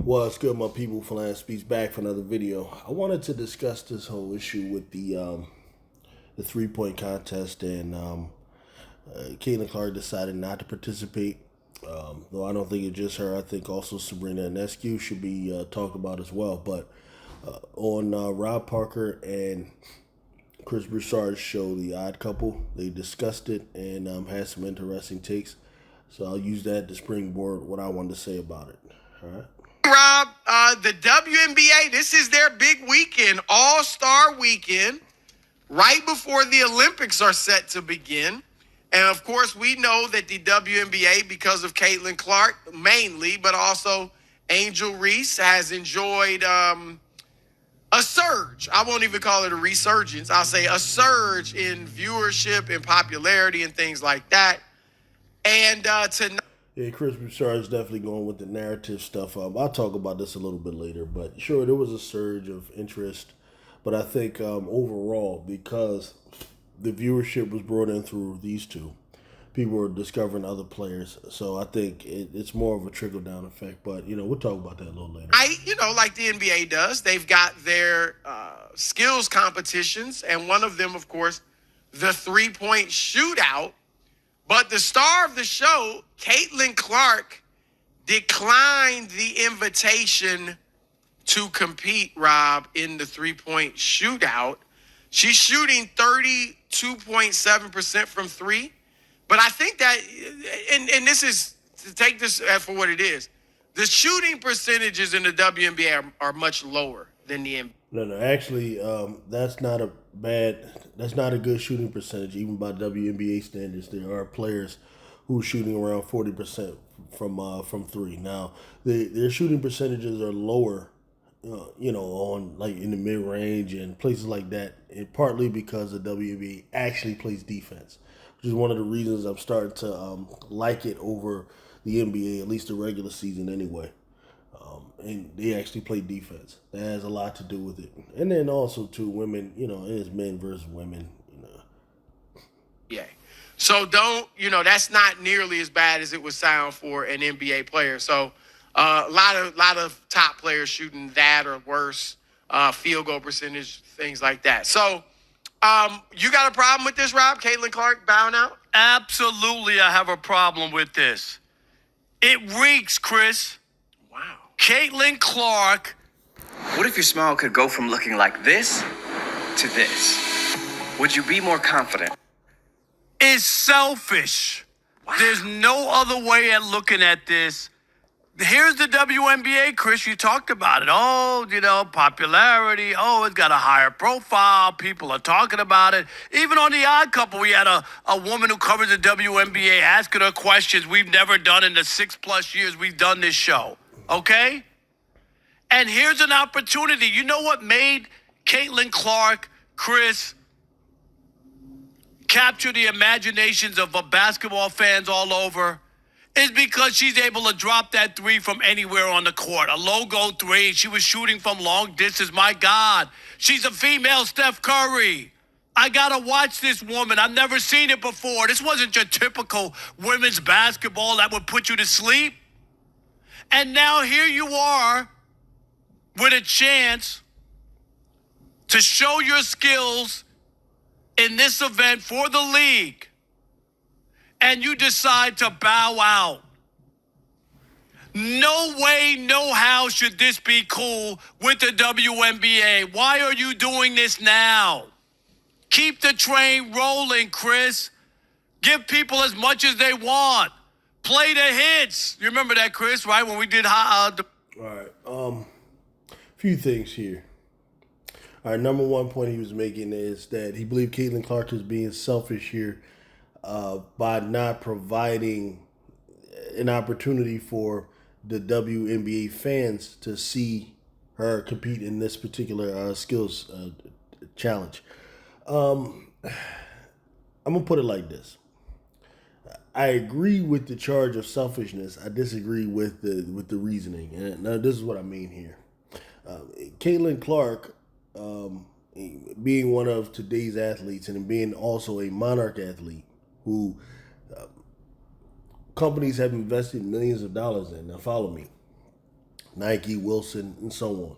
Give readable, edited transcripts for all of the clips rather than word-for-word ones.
What's good, my people? Flan Speaks back for another video. I wanted to discuss this whole issue with the 3-point contest, and Caitlin Clark decided not to participate. Though I don't think it's just her. I think also Sabrina Ionescu should be talked about as well. But on Rob Parker and Chris Broussard's show, The Odd Couple, they discussed it and had some interesting takes. So I'll use that to springboard what I wanted to say about it. All right. Rob, the WNBA, this is their big weekend, All-Star weekend, right before the Olympics are set to begin. And, of course, we know that the WNBA, because of Caitlin Clark mainly, but also Angel Reese, has enjoyed a surge. I won't even call it a resurgence. I'll say a surge in viewership and popularity and things like that. And tonight... Yeah, Chris Broussard is definitely going with the narrative stuff. I'll talk about this a little bit later, but sure, there was a surge of interest. But I think overall, because the viewership was brought in through these two, people were discovering other players. So I think it's more of a trickle-down effect. But, we'll talk about that a little later. Like the NBA does, they've got their skills competitions, and one of them, of course, the three-point shootout. But the star of the show, Caitlin Clark, declined the invitation to compete, Rob, in the three-point shootout. She's shooting 32.7% from three. But I think that, and this is, to take this for what it is, the shooting percentages in the WNBA are much lower than the NBA. No, actually, that's not a good shooting percentage, even by WNBA standards. There are players who are shooting around 40% from three. Now, their shooting percentages are lower, on like in the mid range and places like that, and partly because the WNBA actually plays defense, which is one of the reasons I'm starting to like it over the NBA, at least the regular season anyway. And they actually play defense. That has a lot to do with it. And then also, too, women, it's men versus women, Yeah. So that's not nearly as bad as it would sound for an NBA player. So a lot of top players shooting that or worse, field goal percentage, things like that. So you got a problem with this, Rob? Caitlin Clark bowing out? Absolutely, I have a problem with this. It reeks, Chris. Wow. Caitlin Clark. What if your smile could go from looking like this to this? Would you be more confident? Is selfish. Wow. There's no other way at looking at this. Here's the WNBA, Chris. You talked about it. Oh, popularity. Oh, it's got a higher profile. People are talking about it. Even on The Odd Couple, we had a woman who covers the WNBA asking her questions we've never done in the 6+ years we've done this show. Okay? And here's an opportunity. You know what made Caitlin Clark, Chris, capture the imaginations of basketball fans all over? Is because she's able to drop that three from anywhere on the court. A logo three. She was shooting from long distance. My God. She's a female Steph Curry. I got to watch this woman. I've never seen it before. This wasn't your typical women's basketball that would put you to sleep. And now here you are with a chance to show your skills in this event for the league. And you decide to bow out. No way, no how should this be cool with the WNBA. Why are you doing this now? Keep the train rolling, Chris. Give people as much as they want. Play the hits. You remember that, Chris, right? When we did All right. Few things here. All right, number one point he was making is that he believed Caitlin Clark is being selfish here by not providing an opportunity for the WNBA fans to see her compete in this particular skills challenge. I'm going to put it like this. I agree with the charge of selfishness. I disagree with the reasoning. And now this is what I mean here. Caitlin Clark, being one of today's athletes and being also a Monarch athlete who companies have invested millions of dollars in. Now follow me. Nike, Wilson, and so on.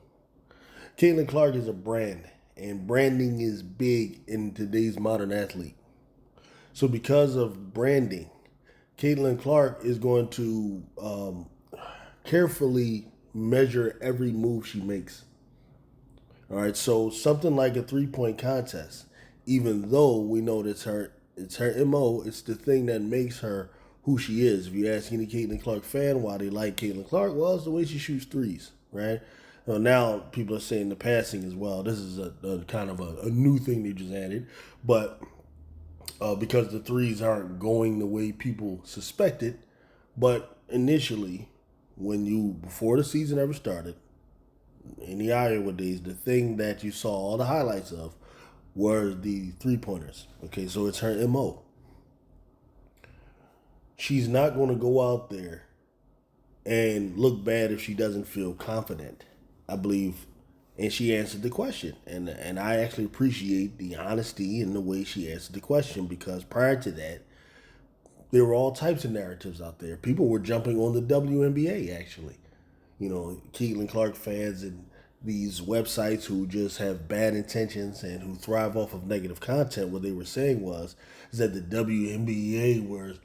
Caitlin Clark is a brand, and branding is big in today's modern athlete. So because of branding, Caitlin Clark is going to carefully measure every move she makes. All right, so something like a 3-point contest, even though we know that it's her MO, it's the thing that makes her who she is. If you ask any Caitlin Clark fan why they like Caitlin Clark, well, it's the way she shoots threes, right? Now people are saying the passing as well. This is a kind of a new thing they just added, but because the threes aren't going the way people suspected. But initially, before the season ever started, in the Iowa days, the thing that you saw all the highlights of were the 3-pointers. Okay, so it's her MO. She's not going to go out there and look bad if she doesn't feel confident, I believe. And she answered the question. And I actually appreciate the honesty in the way she answered the question, because prior to that, there were all types of narratives out there. People were jumping on the WNBA, actually. Caitlin Clark fans and these websites who just have bad intentions and who thrive off of negative content. What they were saying is that the WNBA were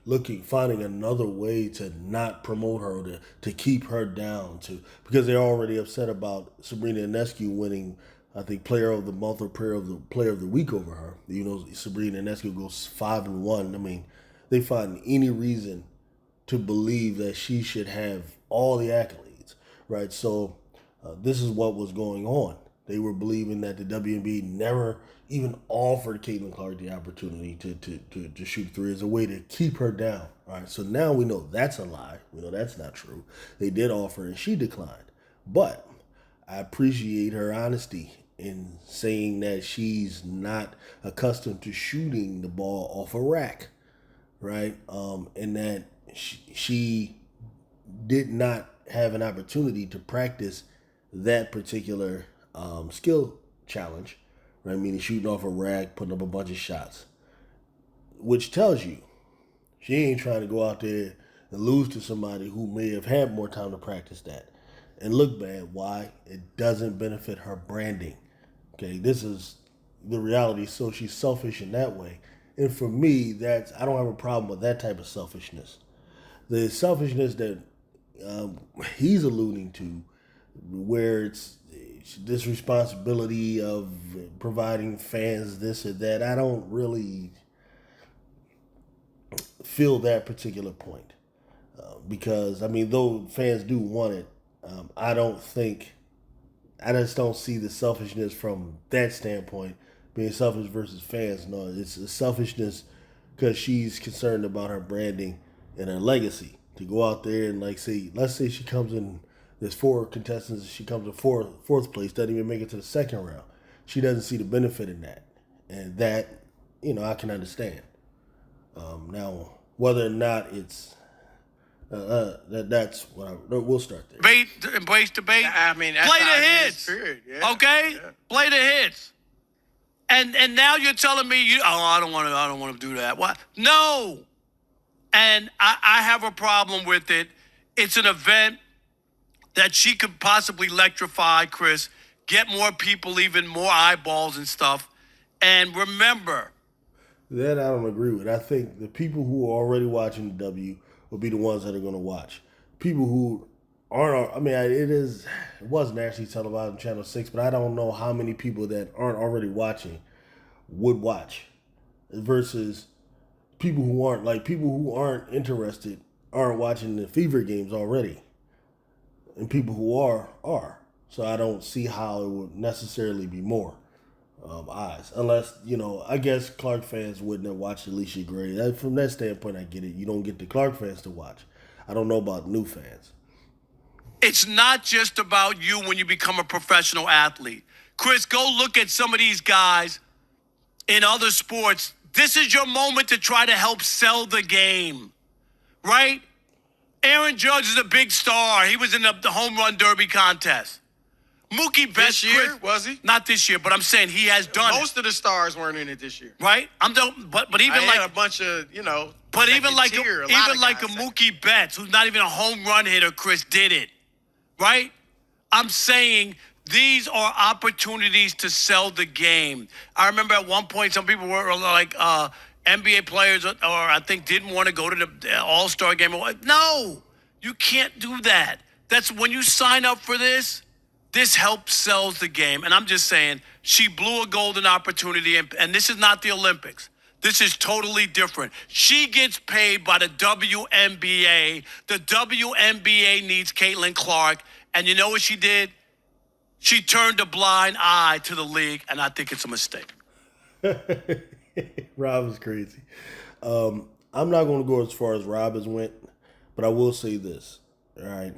finding another way to not promote her, to keep her down, because they're already upset about Sabrina Ionescu winning, I think, Player of the Month or Player of the Week over her. Sabrina Ionescu goes 5-1. I mean, they find any reason to believe that she should have all the accolades, right? So this is what was going on. They were believing that the WNBA never even offered Caitlin Clark the opportunity to shoot three as a way to keep her down. All right, so now we know that's a lie. We know that's not true. They did offer and she declined. But I appreciate her honesty in saying that she's not accustomed to shooting the ball off a rack, right? And that she did not have an opportunity to practice that particular skill challenge, right? Meaning shooting off a rack, putting up a bunch of shots, which tells you she ain't trying to go out there and lose to somebody who may have had more time to practice that and look bad. Why? It doesn't benefit her branding. Okay, this is the reality. So she's selfish in that way. And for me, I don't have a problem with that type of selfishness. The selfishness that he's alluding to, where it's this responsibility of providing fans this or that, I don't really feel that particular point. Because, though fans do want it, I just don't see the selfishness from that standpoint, being selfish versus fans. No, it's a selfishness because she's concerned about her branding and her legacy. To go out there and let's say she comes in, there's 4 contestants, she comes in fourth place, doesn't even make it to the second round. She doesn't see the benefit in that. And that, I can understand. Now, whether or not it's, that's what we'll start there. Embrace debate. That's play how the it is, hits. period. Yeah. Okay? Yeah. Play the hits. And now you're telling me I don't want to do that. What? No. And I have a problem with it. It's an event that she could possibly electrify, Chris, get more people, even more eyeballs and stuff. And remember, that I don't agree with. I think the people who are already watching the W will be the ones that are going to watch. People who aren't, it wasn't actually televised on Channel 6, but I don't know how many people that aren't already watching would watch versus people who aren't interested aren't watching the Fever games already. And people who are. So I don't see how it would necessarily be more eyes. Unless, I guess Clark fans wouldn't have watched Alicia Gray. From that standpoint, I get it. You don't get the Clark fans to watch. I don't know about new fans. it's not just about you when you become a professional athlete. Chris, go look at some of these guys in other sports. This is your moment to try to help sell the game, right? Aaron Judge is a big star. He was in the home run derby contest. Mookie Betts. This year, was he? Not this year, but I'm saying he has done Most of the stars weren't in it this year. Right? But even I like had a bunch of, but even like tier, a lot of Mookie Betts, who's not even a home run hitter, Chris, did it. Right? I'm saying these are opportunities to sell the game. I remember at one point some people were like NBA players or I think didn't want to go to the All-Star game. No, you can't do that. That's when you sign up for this helps sells the game. And I'm just saying, she blew a golden opportunity, and this is not the Olympics. This is totally different. She gets paid by the WNBA. The WNBA needs Caitlin Clark. And you know what she did? She turned a blind eye to the league, and I think it's a mistake. Rob is crazy. I'm not going to go as far as Rob has went, but I will say this. All right.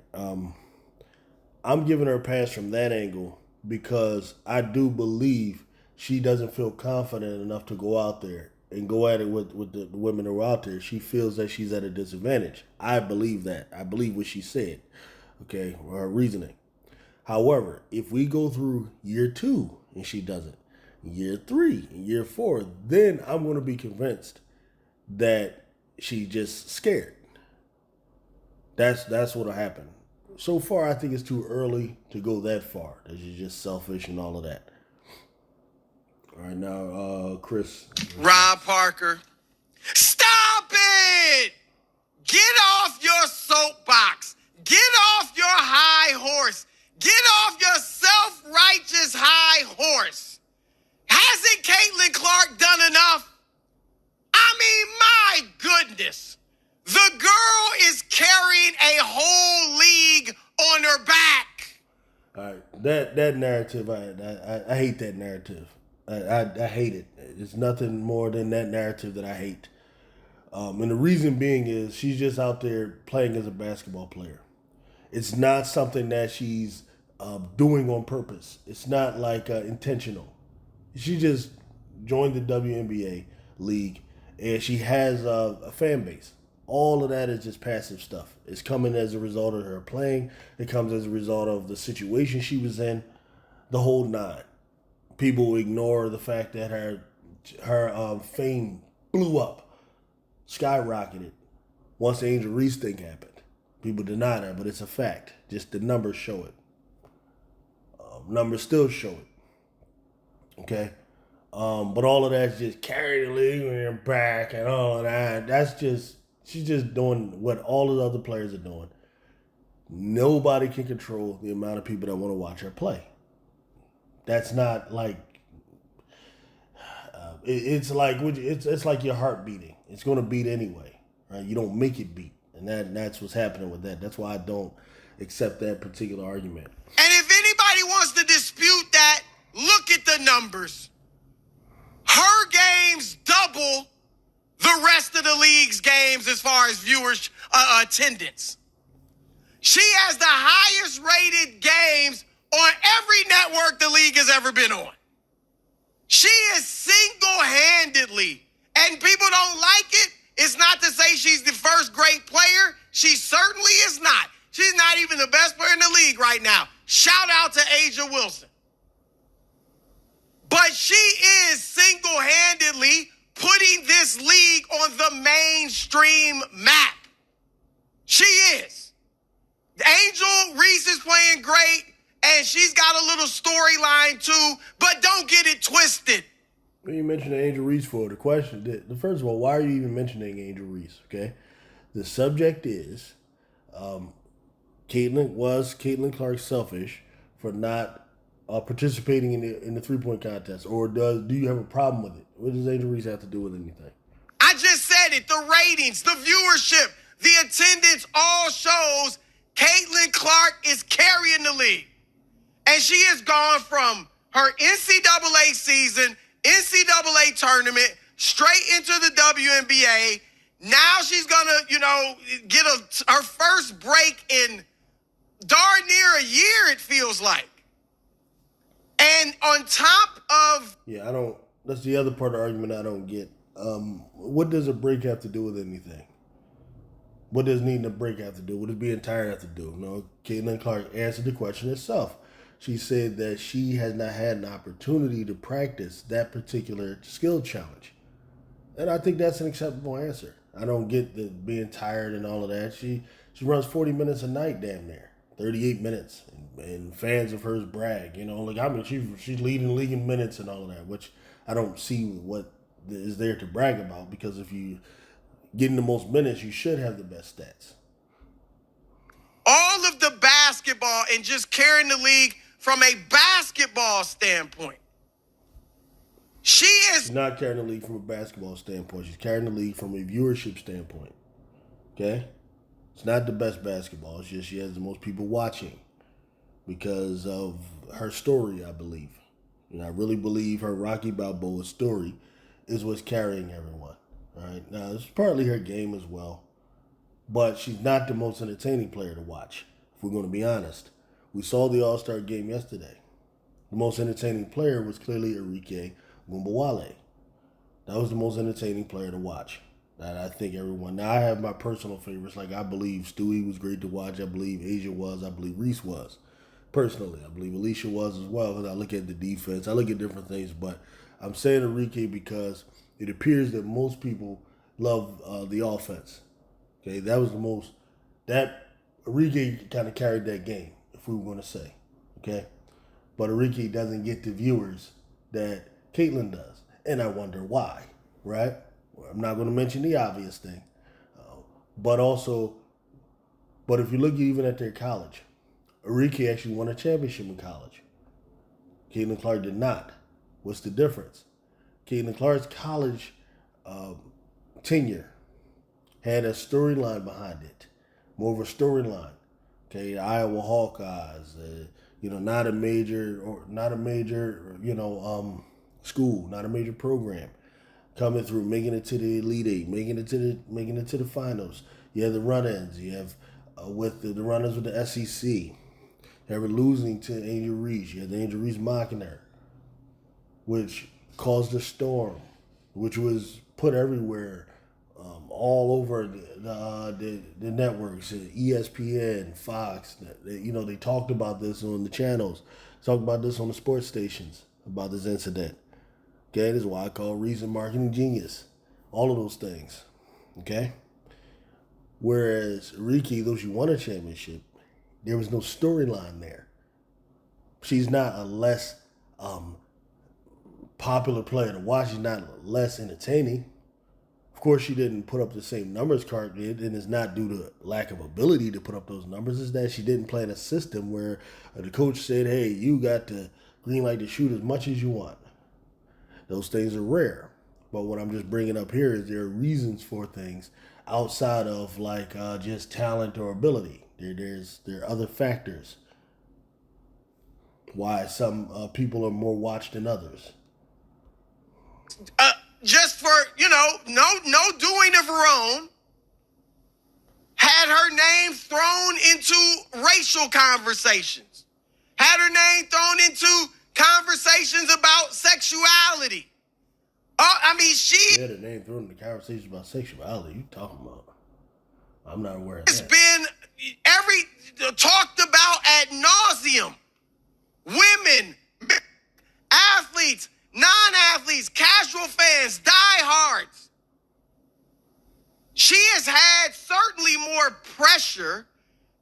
I'm giving her a pass from that angle because I do believe she doesn't feel confident enough to go out there and go at it with the women who are out there. She feels that she's at a disadvantage. I believe that. I believe what she said, okay, or her reasoning. However, if we go through year 2 and she doesn't, year 3 and year 4, then I'm going to be convinced that she's just scared. That's what'll happen. So far, I think it's too early to go that far. That she's just selfish and all of that. All right, now, Chris. Rob Parker. Stop it! Get off your soapbox. Get off your high horse. Get off your self-righteous high horse. Hasn't Caitlin Clark done enough? I mean, my goodness. The girl is carrying a whole league on her back. All right, that narrative, I hate that narrative. I hate it. It's nothing more than that narrative that I hate. And the reason being is she's just out there playing as a basketball player. It's not something that she's doing on purpose. It's not like intentional. She just joined the WNBA league, and she has a fan base. All of that is just passive stuff. It's coming as a result of her playing. It comes as a result of the situation she was in, the whole nine. People ignore the fact that her fame blew up, skyrocketed once the Angel Reese thing happened. People deny that, but it's a fact. Just the numbers show it. Numbers still show it. Okay? But all of that's just carry the league on your back and all of that. That's just, she's just doing what all of the other players are doing. Nobody can control the amount of people that want to watch her play. That's not like, it's like your heart beating. It's going to beat anyway, right? You don't make it beat. And that's what's happening with that. That's why I don't accept that particular argument. And if anybody wants to dispute that, look at the numbers. Her games double the rest of the league's games as far as viewers attendance. She has the highest rated games on every network the league has ever been on. She is single-handedly, and people don't like it. It's not to say she's the first great player. She certainly is not. She's not even the best player in the league right now. Shout out to Asia Wilson. But she is single-handedly putting this league on the mainstream map. She is. Angel Reese is playing great, and she's got a little storyline too, but don't get it twisted. You mentioned Angel Reese for the question. First of all, why are you even mentioning Angel Reese? Okay, the subject is Caitlin Clark selfish for not participating in the 3-point contest, or do you have a problem with it? What does Angel Reese have to do with anything? I just said it. The ratings, the viewership, the attendance all shows Caitlin Clark is carrying the league. And she has gone from her NCAA season, NCAA tournament, straight into the WNBA. Now she's going to, get her first break in darn near a year, it feels like. And on top of... Yeah, that's the other part of the argument I don't get. What does a break have to do with anything? What does needing a break have to do? What does being tired have to do? No, Caitlin Clark answered the question herself. She said that she has not had an opportunity to practice that particular skill challenge. And I think that's an acceptable answer. I don't get the being tired and all of that. She runs 40 minutes a night damn near. 38 minutes. And and fans of hers brag. Like I mean, she's leading the league in minutes and all of that, which I don't see what is there to brag about, because if you getting the most minutes, you should have the best stats. All of the basketball and just carrying the league from a basketball standpoint. She's not carrying the league from a basketball standpoint. She's carrying the league from a viewership standpoint. Okay? It's not the best basketball. It's just she has the most people watching because of her story, I believe. And I really believe her Rocky Balboa story is what's carrying everyone. All right? Now, it's partly her game as well. But she's not the most entertaining player to watch, if we're going to be honest. We saw the All-Star game yesterday. The most entertaining player was clearly Enrique Mumbawale. That was the most entertaining player to watch. That I think everyone. Now I have my personal favorites. Like I believe Stewie was great to watch. I believe Asia was. I believe Reese was. Personally, I believe Alicia was as well. Because I look at the defense. I look at different things. But I'm saying Enrique because it appears that most people love the offense. Okay, that was the most. That Enrique kind of carried that game, if we were going to say. Okay, but Enrique doesn't get the viewers that Caitlyn does, and I wonder why. Right? I'm not going to mention the obvious thing, but if you look even at their college, Enrique actually won a championship in college. Caitlin Clark did not. What's the difference? Caitlin Clark's college tenure had a storyline behind it, more of a storyline. Okay, the Iowa Hawkeyes, not a major school, not a major program. Coming through, making it to the Elite Eight, making it to the finals. You have the run-ins. You have with the run-ins with the SEC. You have her losing to Angel Reese. You have the Angel Reese mocking her, which caused a storm, which was put everywhere, all over the networks, ESPN, Fox. They talked about this on the channels, talked about this on the sports stations about this incident. Okay, this is why I call Reese a marketing genius. All of those things. Okay? Whereas Riki, though she won a championship, there was no storyline there. She's not a less popular player to watch. She's not less entertaining. Of course, she didn't put up the same numbers Clark did, and it's not due to lack of ability to put up those numbers. It's that she didn't play in a system where the coach said, hey, you got to green light to shoot as much as you want. Those things are rare. But what I'm just bringing up here is there are reasons for things outside of just talent or ability. There are other factors why some people are more watched than others. Just for, no doing of her own, had her name thrown into racial conversations, had her name thrown into conversations about sexuality. She had her name thrown into conversations about sexuality. You talking about? I'm not aware of it's that. been talked about ad nauseum. Women, athletes, non-athletes, casual fans, diehards. She has had certainly more pressure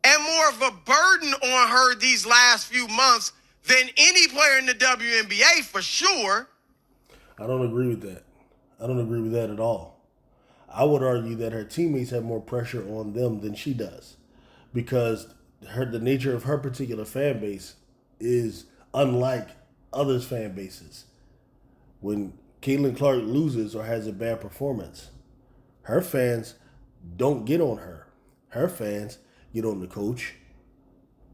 and more of a burden on her these last few months than any player in the WNBA, for sure. I don't agree with that. I don't agree with that at all. I would argue that her teammates have more pressure on them than she does, because the nature of her particular fan base is unlike others' fan bases. When Caitlin Clark loses or has a bad performance, her fans don't get on her. Her fans get on the coach.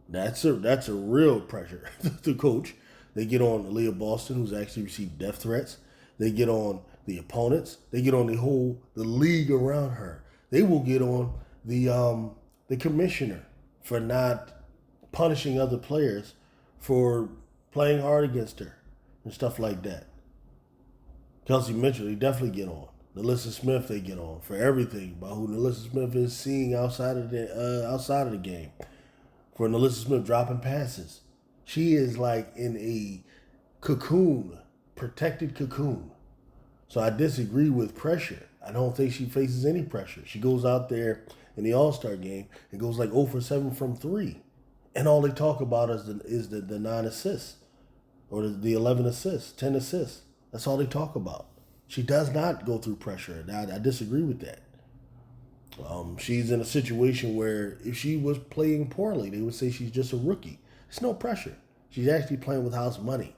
That's a real pressure. The coach. They get on Aaliyah Boston, who's actually received death threats. They get on the opponents. They get on the league around her. They will get on the commissioner for not punishing other players for playing hard against her and stuff like that. Kelsey Mitchell, they definitely get on. Nalissa Smith, they get on for everything about who Nalissa Smith is seeing outside of the game. For Nalissa Smith dropping passes, she is like in a cocoon, protected cocoon. So I disagree with pressure. I don't think she faces any pressure. She goes out there in the All-Star game and goes like 0 for 7 from 3. And all they talk about is the 9 assists or the 11 assists, 10 assists. That's all they talk about. She does not go through pressure. I disagree with that. She's in a situation where if she was playing poorly, they would say she's just a rookie. It's no pressure. She's actually playing with house money.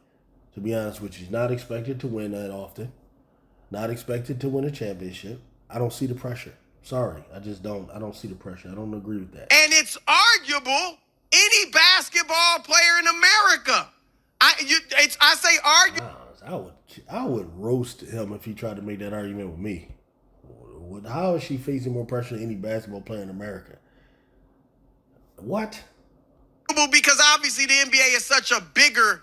To be honest with you, she's not expected to win that often. Not expected to win a championship. I don't see the pressure. Sorry, I just don't. I don't see the pressure. I don't agree with that. And it's arguable any basketball player in America. I say arguable. I would roast him if he tried to make that argument with me. How is she facing more pressure than any basketball player in America? What? Because obviously the NBA is such a bigger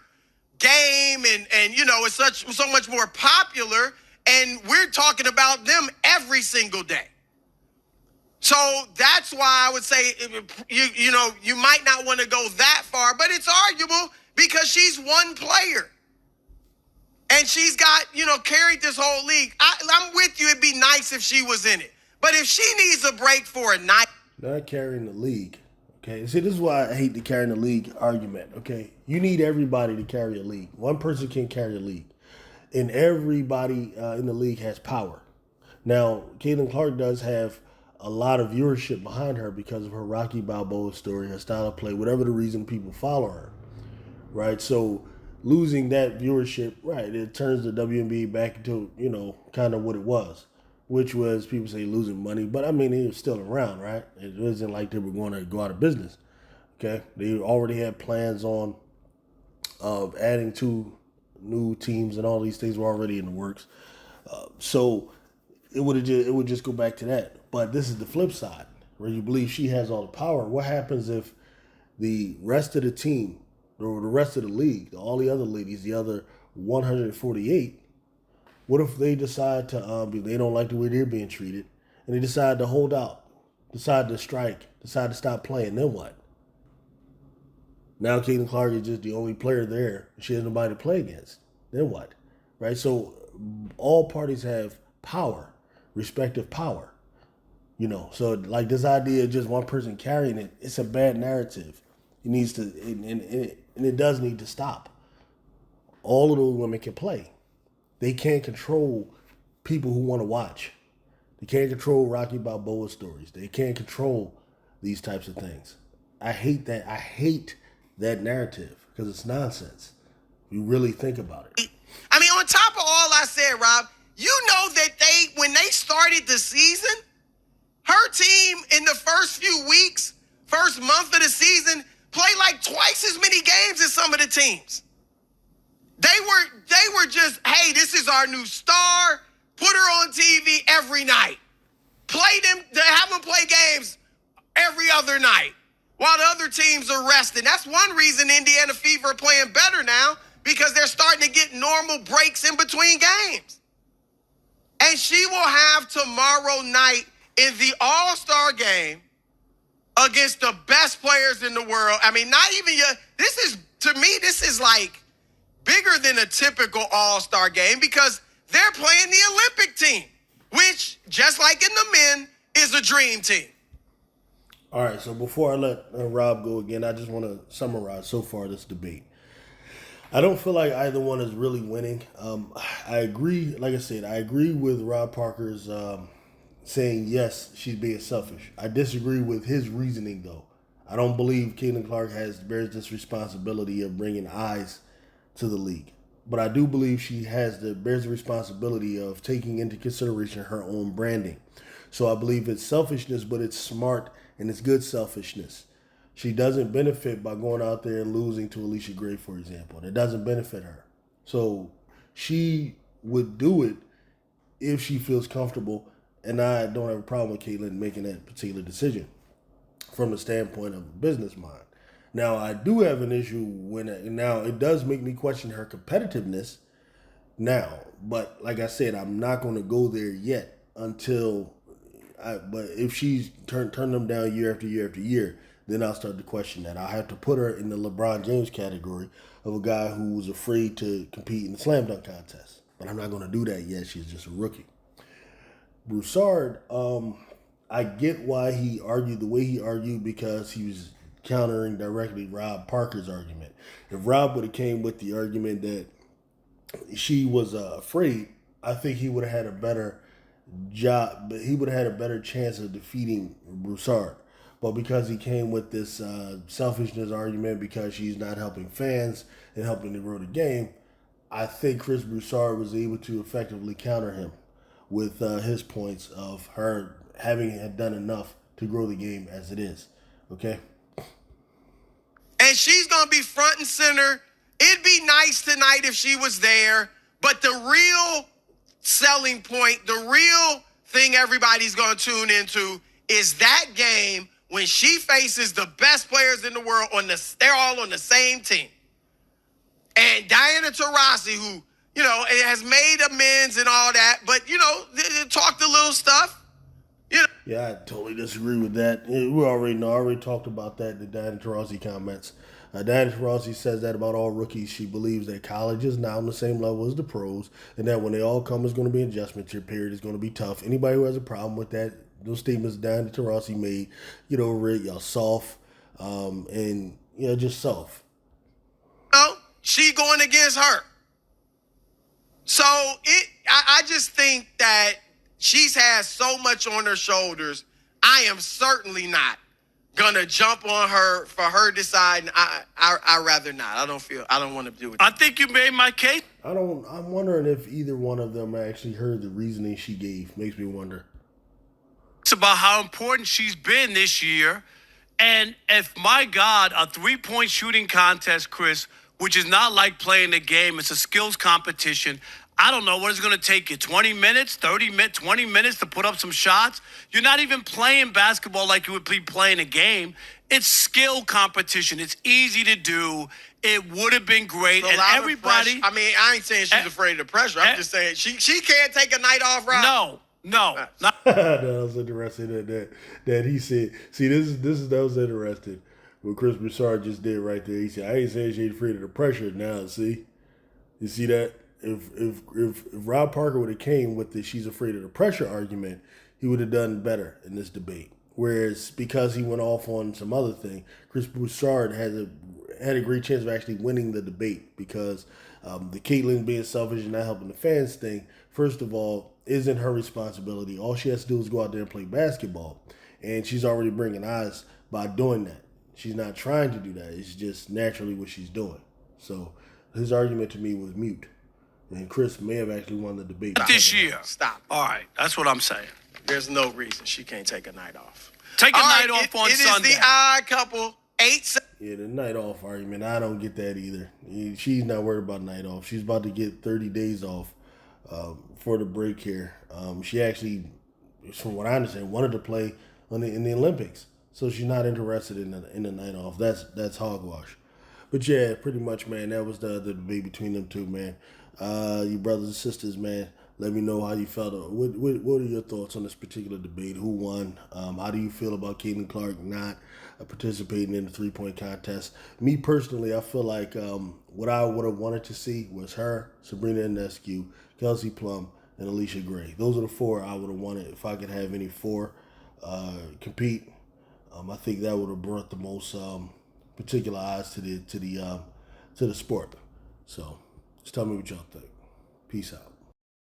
game and you know, it's so much more popular, and we're talking about them every single day. So that's why I would say, you might not want to go that far, but it's arguable because she's one player. And she's got, carried this whole league. I'm with you. It'd be nice if she was in it. But if she needs a break for a night. Not carrying the league. Okay. See, this is why I hate the carrying the league argument. Okay. You need everybody to carry a league. One person can't carry a league. And everybody in the league has power. Now, Caitlin Clark does have a lot of viewership behind her because of her Rocky Balboa story, her style of play, whatever the reason people follow her. Right? So losing that viewership, right, it turns the WNBA back into, kind of what it was, which was people say losing money. But, I mean, it was still around, right? It wasn't like they were going to go out of business, okay? They already had plans on adding 2 new teams, and all these things were already in the works. So it would just go back to that. But this is the flip side, where you believe she has all the power. What happens if the rest of the team, or the rest of the league, all the other ladies, the other 148, what if they decide to, they don't like the way they're being treated, and they decide to hold out, decide to strike, decide to stop playing, then what? Now Caitlin Clark is just the only player there. She has nobody to play against. Then what? Right? So all parties have power, respective power. So like this idea of just one person carrying it, it's a bad narrative. It needs to, and it does need to stop. All of those women can play. They can't control people who want to watch. They can't control Rocky Balboa stories. They can't control these types of things. I hate that. I hate that narrative because it's nonsense. You really think about it. I mean, on top of all I said, Rob, you know that when they started the season, her team in the first few weeks, first month of the season, played like twice as many games as some of the teams. They were just, hey, this is our new star. Put her on TV every night. Have them play games every other night while the other teams are resting. That's one reason Indiana Fever are playing better now, because they're starting to get normal breaks in between games. And she will have tomorrow night in the All-Star game against the best players in the world. I mean, not even this is like bigger than a typical All-Star game, because they're playing the Olympic team, which, just like in the men, is a dream team. All right, so before I let Rob go again, I just want to summarize so far this debate. I don't feel like either one is really winning. I agree, like I said, I agree with Rob Parker's saying, yes, she's being selfish. I disagree with his reasoning, though. I don't believe Caitlin Clark bears this responsibility of bringing eyes to the league. But I do believe she bears the responsibility of taking into consideration her own branding. So I believe it's selfishness, but it's smart and it's good selfishness. She doesn't benefit by going out there and losing to Alicia Gray, for example. It doesn't benefit her. So she would do it if she feels comfortable, and I don't have a problem with Caitlin making that particular decision from the standpoint of a business mind. Now, I do have an issue now it does make me question her competitiveness now, but like I said, I'm not going to go there yet but if she's turn them down year after year after year, then I'll start to question that. I'll have to put her in the LeBron James category of a guy who was afraid to compete in the slam dunk contest. But I'm not going to do that yet. She's just a rookie. Broussard, I get why he argued the way he argued, because he was countering directly Rob Parker's argument. If Rob would have came with the argument that she was afraid, I think he would have had a better job. He would have had a better chance of defeating Broussard. But because he came with this selfishness argument, because she's not helping fans and helping to grow the game, I think Chris Broussard was able to effectively counter him with his points of her having done enough to grow the game as it is. Okay? And she's going to be front and center. It'd be nice tonight if she was there. But the real selling point, the real thing everybody's going to tune into is that game when she faces the best players in the world. They're all on the same team. And Diana Taurasi, who, has made amends and all that, but, talked a little stuff. Yeah, I totally disagree with that. We already know. I already talked about that, the Diana Taurasi comments. Diana Taurasi says that about all rookies. She believes that college is now on the same level as the pros, and that when they all come, it's going to be an adjustment period. It's going to be tough. Anybody who has a problem with that, those statements Diana Taurasi made, get over it. Y'all soft, and just soft. She going against her. So I just think that she's had so much on her shoulders. I am certainly not gonna jump on her for her deciding. I rather not. I don't want to do it. I think you made my case. I'm wondering if either one of them actually heard the reasoning she gave. Makes me wonder. It's about how important she's been this year. And if, my God, a 3-point shooting contest, Chris, which is not like playing a game, it's a skills competition. I don't know what it's going to take you, 20 minutes, 30 minutes, 20 minutes to put up some shots. You're not even playing basketball like you would be playing a game. It's skill competition. It's easy to do. It would have been great. And everybody... I mean, I ain't saying she's afraid of the pressure. I'm just saying she can't take a night off, right? No. That was interesting that he said. See, that was interesting. What Chris Broussard just did right there. He said, I ain't saying she ain't afraid of the pressure. Now, see? You see that? If Rob Parker would have came with the she's afraid of the pressure argument, he would have done better in this debate. Whereas because he went off on some other thing, Chris Broussard had a great chance of actually winning the debate because the Caitlyn being selfish and not helping the fans thing, first of all, isn't her responsibility. All she has to do is go out there and play basketball. And she's already bringing eyes by doing that. She's not trying to do that. It's just naturally what she's doing. So his argument to me was mute. And Chris may have actually won the debate. This year. Stop. All right. That's what I'm saying. There's no reason she can't take a night off. Take a night off on Sunday. It is the odd couple. Yeah, the night off argument, I don't get that either. She's not worried about night off. She's about to get 30 days off for the break here. She actually, from what I understand, wanted to play in the Olympics. So she's not interested in the night off. That's hogwash. But yeah, pretty much, man, that was the debate between them two, man. You brothers and sisters, man, let me know how you felt. What are your thoughts on this particular debate? Who won? How do you feel about Caitlin Clark not participating in the 3-point contest? Me personally, I feel like what I would have wanted to see was her, Sabrina Ionescu, Kelsey Plum, and Alicia Gray. Those are the 4 I would have wanted if I could have any 4 compete. I think that would have brought the most particular eyes to the sport. So just tell me what y'all think. Peace out.